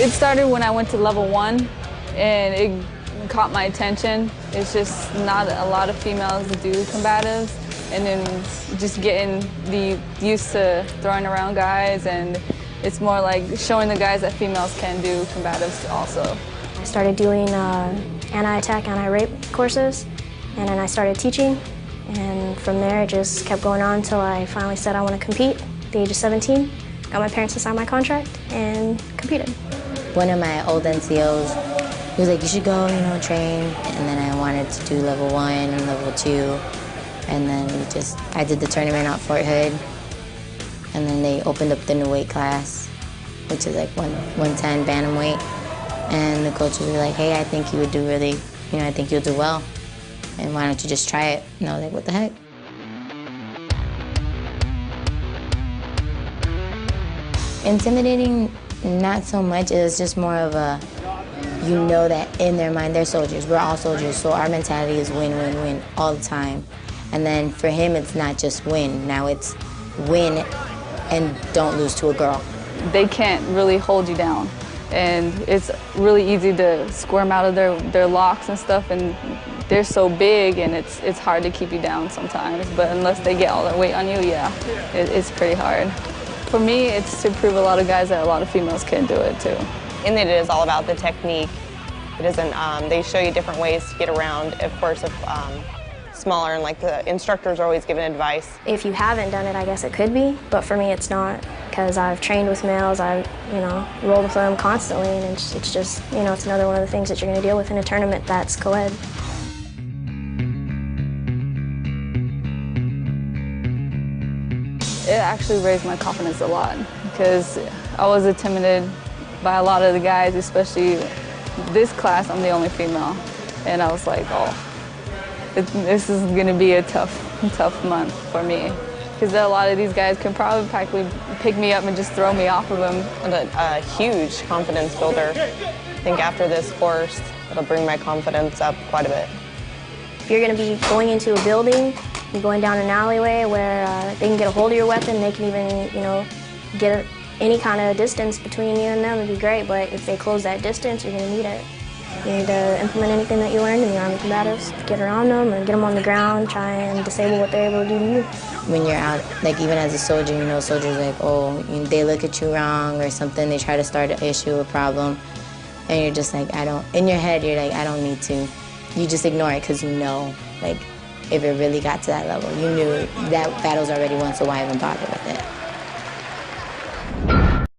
It started when I went to level 1, and it caught my attention. It's just not a lot of females that do combatives, and then just getting used to throwing around guys, and it's more like showing the guys that females can do combatives also. I started doing anti-attack, anti-rape courses, and then I started teaching, and from there it just kept going on until I finally said I want to compete at the age of 17. Got my parents to sign my contract and competed. One of my old NCOs, he was like, you should go, train. And then I wanted to do level 1 and level 2. And then I did the tournament at Fort Hood. And then they opened up the new weight class, which is like 110 bantamweight. And the coaches were like, hey, I think you would do really, I think you'll do well. And why don't you just try it? And I was like, what the heck? Intimidating, not so much. It was just more of a, that in their mind, they're soldiers. We're all soldiers, so our mentality is win, win, win all the time. And then for him, it's not just win. Now it's win and don't lose to a girl. They can't really hold you down, and it's really easy to squirm out of their locks and stuff, and they're so big, and it's hard to keep you down sometimes. But unless they get all their weight on you, yeah, it's pretty hard. For me, it's to prove a lot of guys that a lot of females can do it too. In that it is all about the technique. It isn't, they show you different ways to get around. Of course, if smaller, and like the instructors are always giving advice. If you haven't done it, I guess it could be, but for me it's not, because I've trained with males, I've, rolled with them constantly, and it's just, it's another one of the things that you're going to deal with in a tournament that's co-ed. It actually raised my confidence a lot, because I was intimidated by a lot of the guys, especially this class. I'm the only female, and I was like, oh, this is going to be a tough month for me, because a lot of these guys can probably practically pick me up and just throw me off of them. A huge confidence builder. I think after this course, it'll bring my confidence up quite a bit. If you're going to be going into a building, you're going down an alleyway where they can get a hold of your weapon, they can even, get any kind of distance between you and them, would be great, but if they close that distance, you're going to need it. You need to implement anything that you learned in the Army combatives, get around them or get them on the ground, try and disable what they're able to do to you. When you're out, like even as a soldier, soldiers like, oh, they look at you wrong or something, they try to start an issue, a problem, and you're just like, in your head, you're like, I don't need to. You just ignore it because like, if it really got to that level, you knew that battle's already won, so why even bother with it?